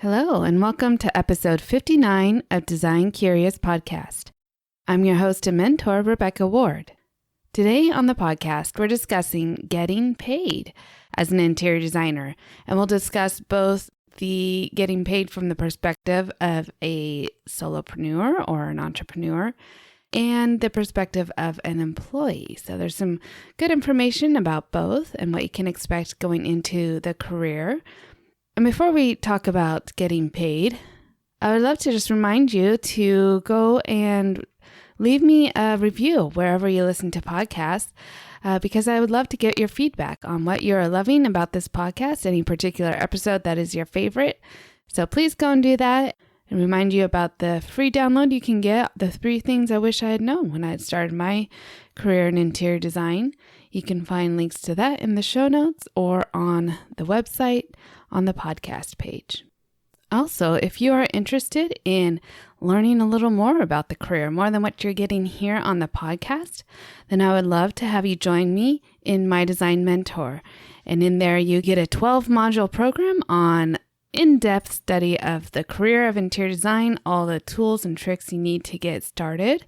Hello, and welcome to episode 59 of Design Curious Podcast. I'm your host and mentor, Rebecca Ward. Today on the podcast, we're discussing getting paid as an interior designer, and we'll discuss both the getting paid from the perspective of a solopreneur or an entrepreneur and the perspective of an employee. So there's some good information about both and what you can expect going into the career. And before we talk about getting paid, I would love to just remind you to go and leave me a review wherever you listen to podcasts, because I would love to get your feedback on what you're loving about this podcast, any particular episode that is your favorite. So please go and do that, and remind you about the free download you can get, the 3 things I wish I had known when I had started my career in interior design. You can find links to that in the show notes or on the website on the podcast page. Also, if you are interested in learning a little more about the career, more than what you're getting here on the podcast, then I would love to have you join me in my Design Mentor. And in there, you get a 12-module program on in-depth study of the career of interior design, all the tools and tricks you need to get started,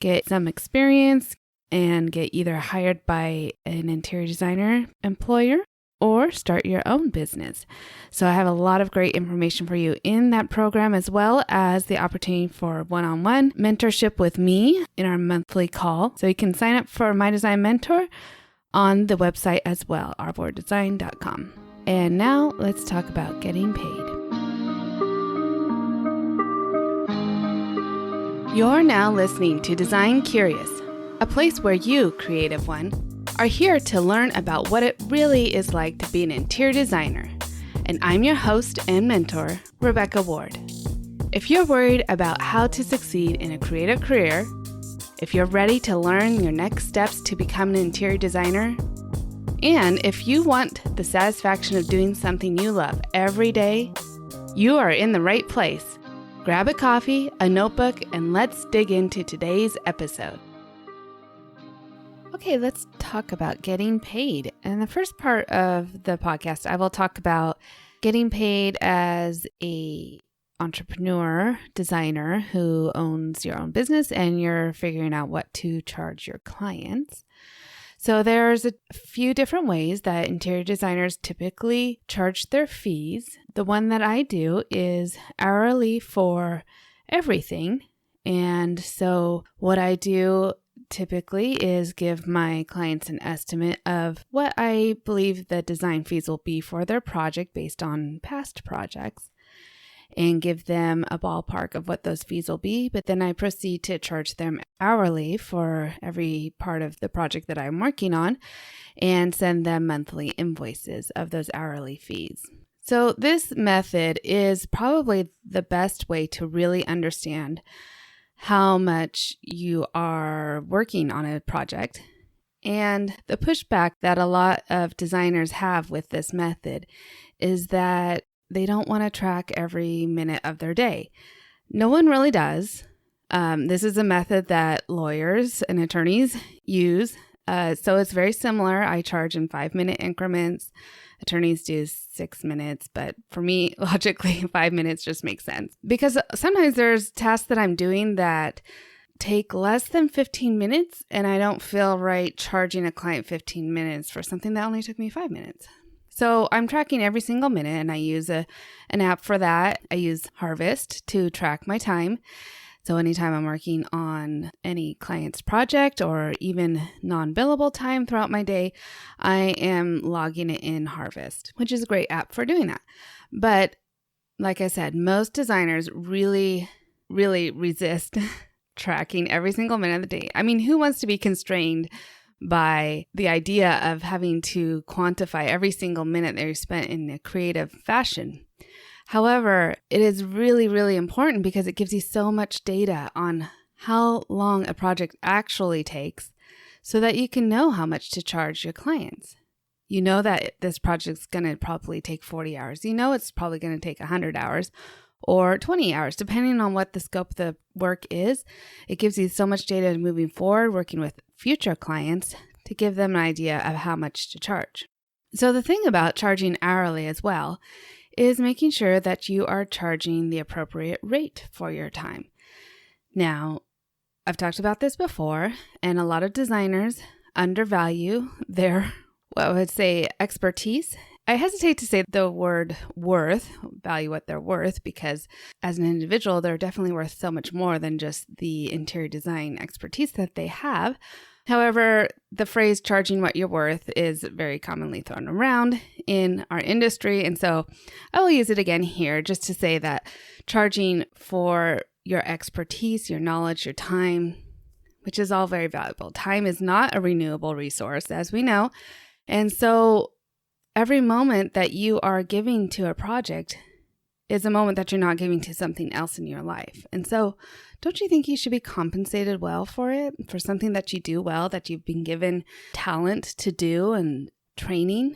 get some experience, and get either hired by an interior designer employer or start your own business. So I have a lot of great information for you in that program, as well as the opportunity for one-on-one mentorship with me in our monthly call. So you can sign up for My Design Mentor on the website as well, arbordesign.com. And now let's talk about getting paid. You're now listening to Design Curious, a place where you, creative one, are here to learn about what it really is like to be an interior designer. And I'm your host and mentor, Rebecca Ward. If you're worried about how to succeed in a creative career, if you're ready to learn your next steps to become an interior designer, and if you want the satisfaction of doing something you love every day, you are in the right place. Grab a coffee, a notebook, and let's dig into today's episode. Okay, let's talk about getting paid. In the first part of the podcast, I will talk about getting paid as a entrepreneur, designer who owns your own business and you're figuring out what to charge your clients. So there's a few different ways that interior designers typically charge their fees. The one that I do is hourly for everything. And so what I do typically is give my clients an estimate of what I believe the design fees will be for their project based on past projects, and give them a ballpark of what those fees will be. But then I proceed to charge them hourly for every part of the project that I'm working on and send them monthly invoices of those hourly fees. So this method is probably the best way to really understand how much you are working on a project. And the pushback that a lot of designers have with this method is that they don't want to track every minute of their day. No one really does. This is a method that lawyers and attorneys use. So it's very similar. I charge in 5-minute increments. Attorneys do 6 minutes, but for me, logically, 5 minutes just makes sense. Because sometimes there's tasks that I'm doing that take less than 15 minutes, and I don't feel right charging a client 15 minutes for something that only took me 5 minutes. So I'm tracking every single minute, and I use an app for that. I use Harvest to track my time. So anytime I'm working on any client's project or even non-billable time throughout my day, I am logging it in Harvest, which is a great app for doing that. But like I said, most designers really, really resist tracking every single minute of the day. I mean, who wants to be constrained by the idea of having to quantify every single minute that you spent in a creative fashion? However, it is really, really important because it gives you so much data on how long a project actually takes so that you can know how much to charge your clients. You know that this project's going to probably take 40 hours. You know it's probably going to take 100 hours or 20 hours, depending on what the scope of the work is. It gives you so much data moving forward, working with future clients to give them an idea of how much to charge. So the thing about charging hourly as well is making sure that you are charging the appropriate rate for your time. Now, I've talked about this before, and a lot of designers undervalue their, what I would say, expertise. I hesitate to say the word worth, value what they're worth, because as an individual, they're definitely worth so much more than just the interior design expertise that they have. However, the phrase charging what you're worth is very commonly thrown around in our industry. And so I will use it again here just to say that charging for your expertise, your knowledge, your time, which is all very valuable. Time is not a renewable resource, as we know. And so every moment that you are giving to a project is a moment that you're not giving to something else in your life. And so don't you think you should be compensated well for it, for something that you do well, that you've been given talent to do and training?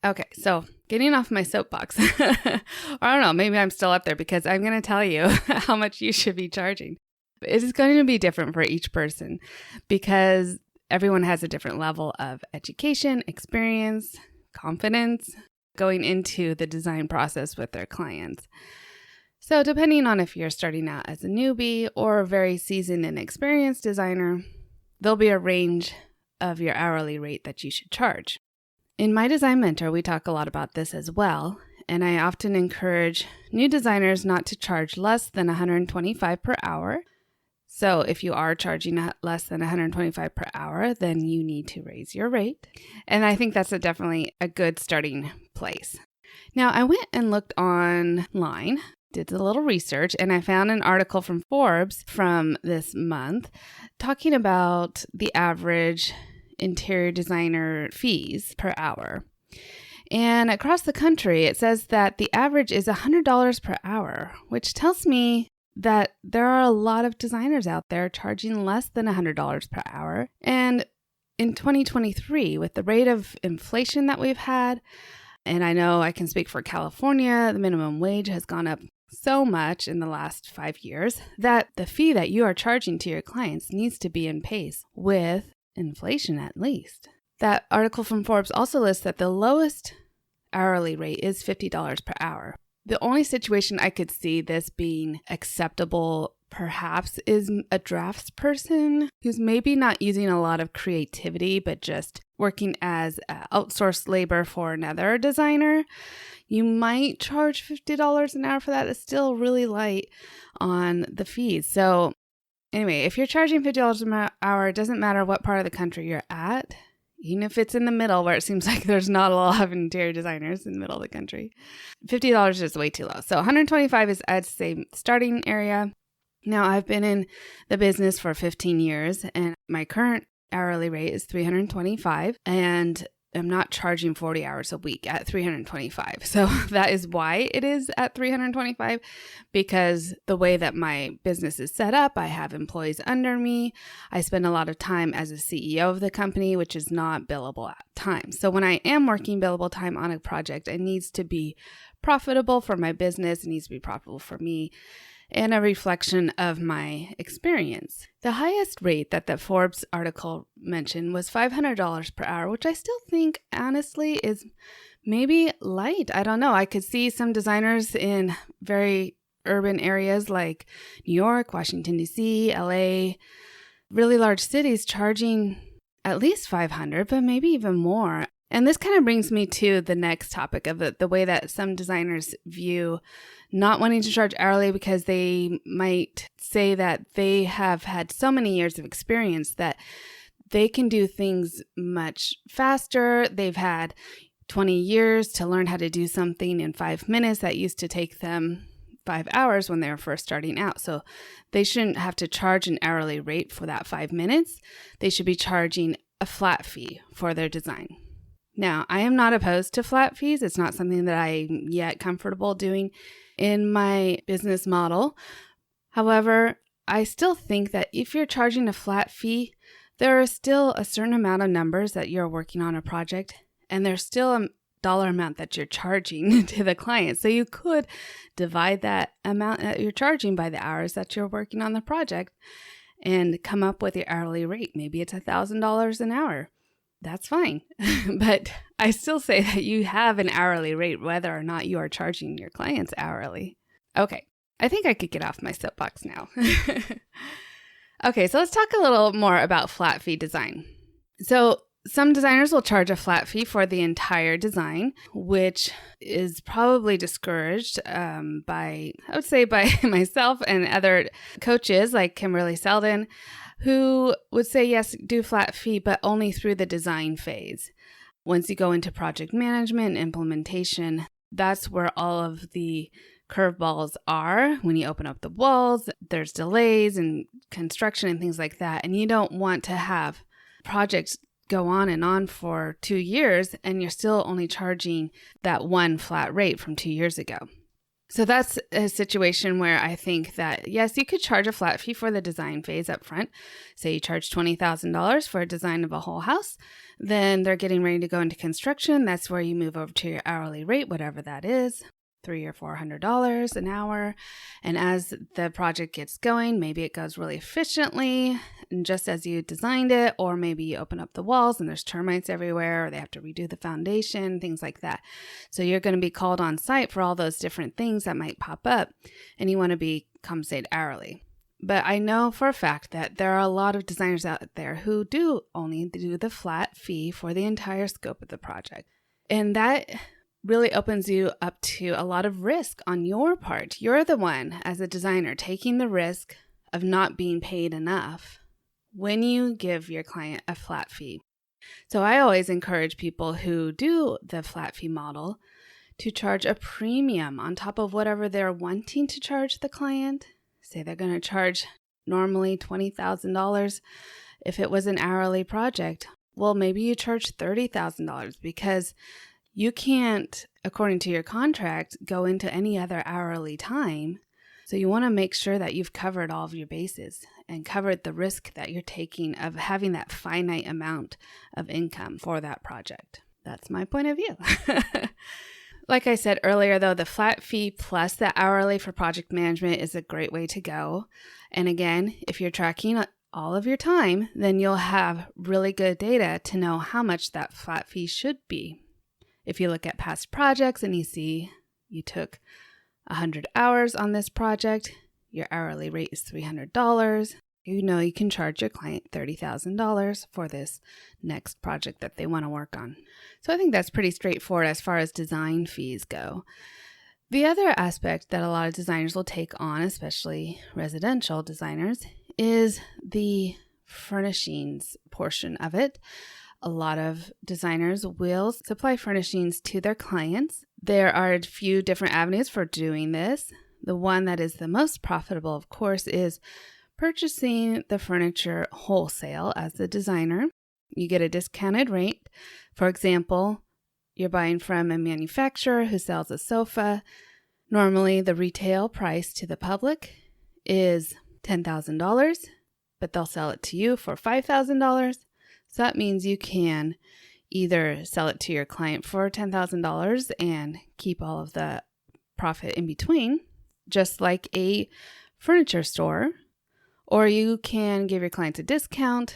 Okay, so getting off my soapbox, or I don't know, maybe I'm still up there because I'm going to tell you how much you should be charging. It is going to be different for each person because everyone has a different level of education, experience, confidence going into the design process with their clients. So depending on if you're starting out as a newbie or a very seasoned and experienced designer, there'll be a range of your hourly rate that you should charge. In my Design Mentor, we talk a lot about this as well, and I often encourage new designers not to charge less than $125 per hour. So if you are charging less than $125 per hour, then you need to raise your rate. And I think that's definitely a good starting place. Now, I went and looked online, did a little research, and I found an article from Forbes from this month talking about the average interior designer fees per hour. And across the country, it says that the average is $100 per hour, which tells me that there are a lot of designers out there charging less than $100 per hour. And in 2023, with the rate of inflation that we've had, and I know I can speak for California, the minimum wage has gone up so much in the last 5 years that the fee that you are charging to your clients needs to be in pace with inflation at least. That article from Forbes also lists that the lowest hourly rate is $50 per hour. The only situation I could see this being acceptable perhaps is a draftsperson who's maybe not using a lot of creativity, but just working as outsourced labor for another designer. You might charge $50 an hour for that. It's still really light on the fees. So anyway, if you're charging $50 an hour, it doesn't matter what part of the country you're at. Even if it's in the middle where it seems like there's not a lot of interior designers in the middle of the country, $50 is way too low. So $125 is, I'd say, starting area. Now, I've been in the business for 15 years and my current hourly rate is $325 and I'm not charging 40 hours a week at $325. So that is why it is at $325, because the way that my business is set up, I have employees under me. I spend a lot of time as a CEO of the company, which is not billable time. So when I am working billable time on a project, it needs to be profitable for my business. It needs to be profitable for me and a reflection of my experience. The highest rate that the Forbes article mentioned was $500 per hour, which I still think, honestly, is maybe light. I don't know. I could see some designers in very urban areas like New York, Washington, D.C., LA, really large cities charging at least $500, but maybe even more. And this kind of brings me to the next topic of the way that some designers view not wanting to charge hourly because they might say that they have had so many years of experience that they can do things much faster. They've had 20 years to learn how to do something in 5 minutes that used to take them 5 hours when they were first starting out. So they shouldn't have to charge an hourly rate for that 5 minutes. They should be charging a flat fee for their design. Now, I am not opposed to flat fees. It's not something that I'm yet comfortable doing in my business model. However, I still think that if you're charging a flat fee, there are still a certain amount of numbers that you're working on a project, and there's still a dollar amount that you're charging to the client. So you could divide that amount that you're charging by the hours that you're working on the project and come up with your hourly rate. Maybe it's $1,000 an hour. that's fine. But I still say that you have an hourly rate, whether or not you are charging your clients hourly. Okay, I think I could get off my soapbox now. Okay, so let's talk a little more about flat fee design. So some designers will charge a flat fee for the entire design, which is probably discouraged by myself and other coaches like Kimberly Selden, who would say, yes, do flat fee, but only through the design phase. Once you go into project management and implementation, that's where all of the curveballs are. When you open up the walls, there's delays and construction and things like that. And you don't want to have projects go on and on for 2 years and you're still only charging that one flat rate from 2 years ago. So that's a situation where I think that, yes, you could charge a flat fee for the design phase up front. Say you charge $20,000 for a design of a whole house. Then they're getting ready to go into construction. That's where you move over to your hourly rate, whatever that is. $300 or $400 an hour. And as the project gets going, maybe it goes really efficiently and just as you designed it, or maybe you open up the walls and there's termites everywhere, or they have to redo the foundation, things like that. So you're going to be called on site for all those different things that might pop up, and you want to be compensated hourly. But I know for a fact that there are a lot of designers out there who do only do the flat fee for the entire scope of the project. And that really opens you up to a lot of risk on your part. You're the one, as a designer, taking the risk of not being paid enough when you give your client a flat fee. So I always encourage people who do the flat fee model to charge a premium on top of whatever they're wanting to charge the client. Say they're going to charge normally $20,000 if it was an hourly project. Well, maybe you charge $30,000 because you can't, according to your contract, go into any other hourly time. So you want to make sure that you've covered all of your bases and covered the risk that you're taking of having that finite amount of income for that project. That's my point of view. Like I said earlier, though, the flat fee plus the hourly for project management is a great way to go. And again, if you're tracking all of your time, then you'll have really good data to know how much that flat fee should be. If you look at past projects and you see you took 100 hours on this project, your hourly rate is $300, you know you can charge your client $30,000 for this next project that they want to work on. So I think that's pretty straightforward as far as design fees go. The other aspect that a lot of designers will take on, especially residential designers, is the furnishings portion of it. A lot of designers will supply furnishings to their clients. There are a few different avenues for doing this. The one that is the most profitable, of course, is purchasing the furniture wholesale as a designer. You get a discounted rate. For example, you're buying from a manufacturer who sells a sofa. Normally, the retail price to the public is $10,000, but they'll sell it to you for $5,000. So that means you can either sell it to your client for $10,000 and keep all of the profit in between, just like a furniture store, or you can give your clients a discount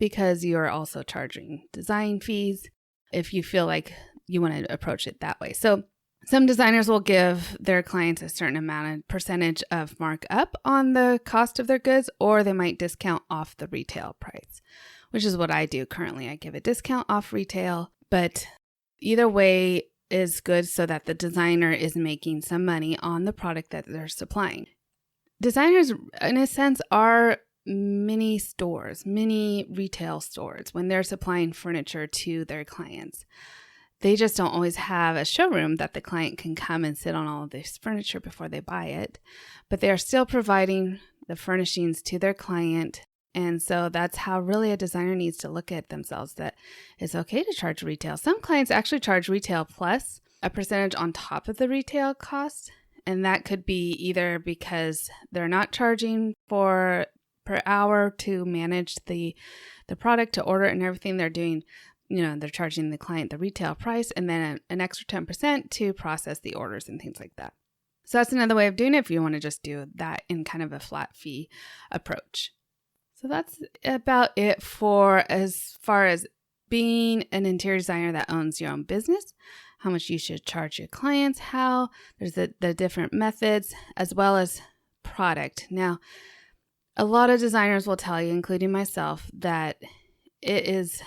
because you are also charging design fees if you feel like you want to approach it that way. So some designers will give their clients a certain amount of percentage of markup on the cost of their goods, or they might discount off the retail price, which is what I do currently. I give a discount off retail, but either way is good so that the designer is making some money on the product that they're supplying. Designers, in a sense, are mini stores, mini retail stores when they're supplying furniture to their clients. They just don't always have a showroom that the client can come and sit on all of this furniture before they buy it, but they are still providing the furnishings to their client. And so that's how really a designer needs to look at themselves, that it's okay to charge retail. Some clients actually charge retail plus a percentage on top of the retail cost. And that could be either because they're not charging per hour to manage the product, to order it and everything. They're doing, they're charging the client the retail price and then an extra 10% to process the orders and things like that. So that's another way of doing it if you want to just do that in kind of a flat fee approach. So that's about it for as far as being an interior designer that owns your own business, how much you should charge your clients, how there's the different methods, as well as product. Now, a lot of designers will tell you, including myself, that it is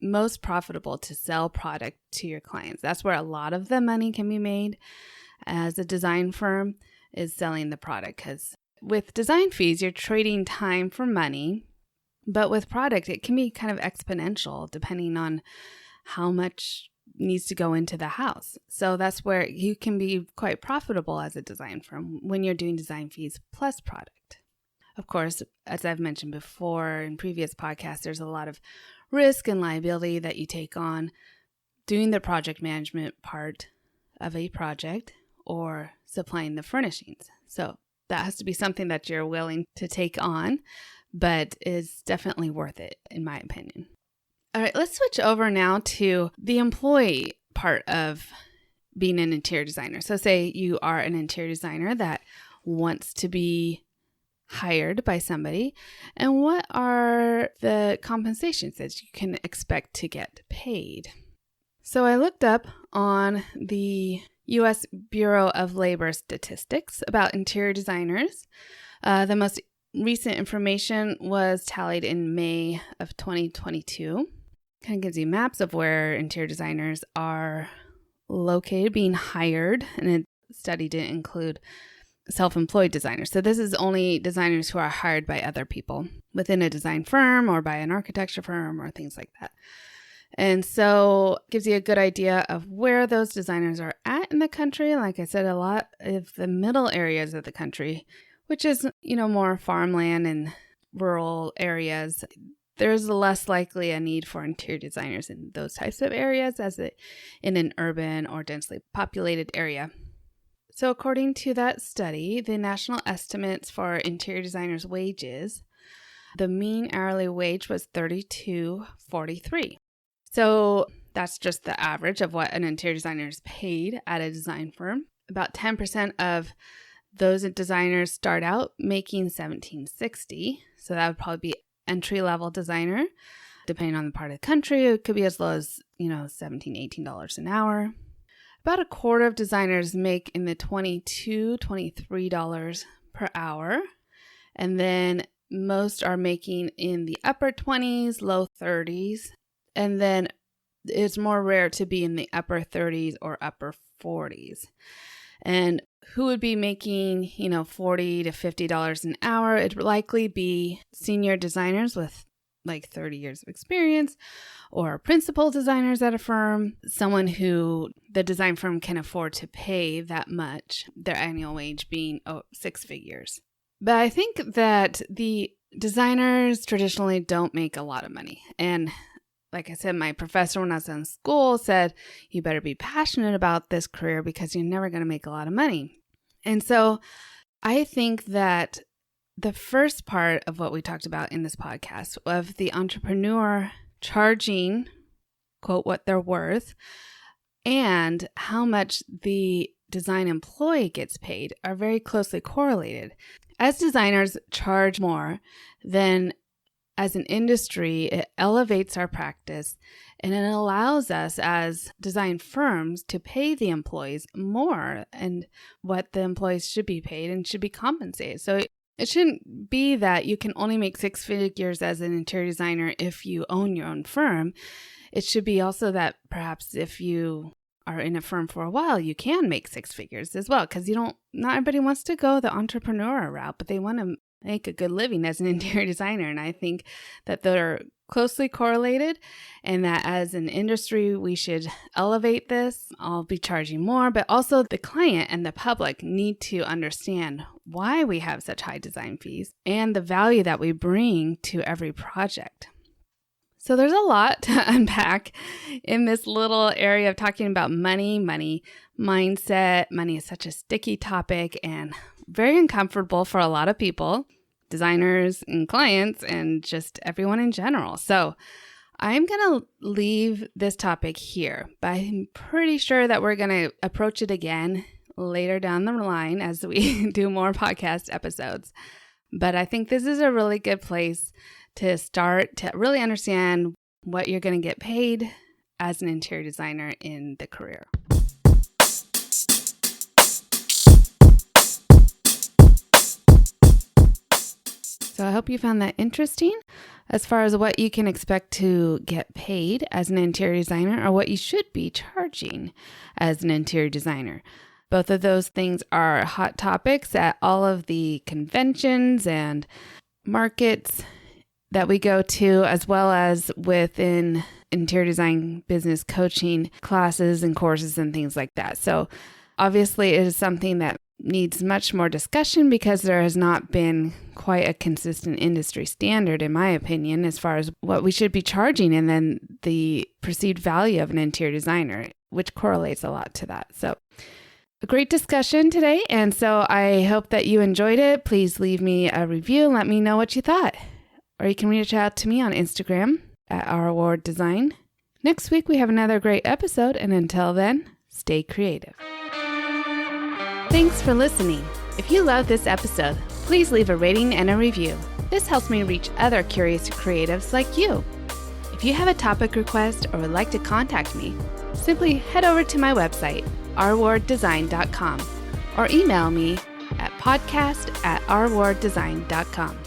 most profitable to sell product to your clients. That's where a lot of the money can be made as a design firm, is selling the product. Because with design fees, you're trading time for money. But with product, it can be kind of exponential depending on how much needs to go into the house. So that's where you can be quite profitable as a design firm when you're doing design fees plus product. Of course, as I've mentioned before in previous podcasts, there's a lot of risk and liability that you take on doing the project management part of a project or supplying the furnishings. So that has to be something that you're willing to take on, but is definitely worth it, in my opinion. All right, let's switch over now to the employee part of being an interior designer. So say you are an interior designer that wants to be hired by somebody, and what are the compensations that you can expect to get paid? So I looked up on the U.S. Bureau of Labor statistics about interior designers. The most recent information was tallied in May of 2022. Kind of gives you maps of where interior designers are located, being hired, and the study didn't include self-employed designers. So this is only designers who are hired by other people within a design firm or by an architecture firm or things like that. And so it gives you a good idea of where those designers are at in the country. Like I said, a lot of the middle areas of the country, which is, more farmland and rural areas, there's less likely a need for interior designers in those types of areas as in an urban or densely populated area. So according to that study, the national estimates for interior designers' wages, the mean hourly wage was $32.43. So that's just the average of what an interior designer is paid at a design firm. About 10% of those designers start out making $17.60. So that would probably be entry-level designer. Depending on the part of the country, it could be as low as, $17, $18 an hour. About a quarter of designers make in the $22, $23 per hour. And then most are making in the upper 20s, low 30s. And then it's more rare to be in the upper 30s or upper 40s. And who would be making, $40 to $50 an hour? It'd likely be senior designers with like 30 years of experience, or principal designers at a firm, someone who the design firm can afford to pay that much, their annual wage being 6 figures. But I think that the designers traditionally don't make a lot of money. And like I said, my professor when I was in school said, you better be passionate about this career because you're never going to make a lot of money. And so I think that the first part of what we talked about in this podcast of the entrepreneur charging, quote, what they're worth, and how much the design employee gets paid are very closely correlated. As designers charge more, then as an industry, it elevates our practice and it allows us as design firms to pay the employees more and what the employees should be paid and should be compensated. So it shouldn't be that you can only make 6 figures as an interior designer if you own your own firm. It should be also that perhaps if you are in a firm for a while, you can make 6 figures as well, because not everybody wants to go the entrepreneur route, but they want to make a good living as an interior designer. And I think that they're closely correlated and that as an industry, we should elevate this. I'll be charging more, but also the client and the public need to understand why we have such high design fees and the value that we bring to every project. So there's a lot to unpack in this little area of talking about money mindset. Money is such a sticky topic and very uncomfortable for a lot of people, designers and clients, and just everyone in general. So I'm going to leave this topic here, but I'm pretty sure that we're going to approach it again later down the line as we do more podcast episodes. But I think this is a really good place to start to really understand what you're going to get paid as an interior designer in the career. So I hope you found that interesting as far as what you can expect to get paid as an interior designer or what you should be charging as an interior designer. Both of those things are hot topics at all of the conventions and markets that we go to, as well as within interior design business coaching classes and courses and things like that. So obviously it is something that needs much more discussion because there has not been quite a consistent industry standard, in my opinion, as far as what we should be charging and then the perceived value of an interior designer, which correlates a lot to that. So a great discussion today, and so I hope that you enjoyed it. Please leave me a review and let me know what you thought. Or you can reach out to me on Instagram at @ourwarddesign. Next week we have another great episode, and until then, stay creative. Thanks for listening. If you love this episode, please leave a rating and a review. This helps me reach other curious creatives like you. If you have a topic request or would like to contact me, simply head over to my website, ourwarddesign.com, or email me at podcast@ourwarddesign.com.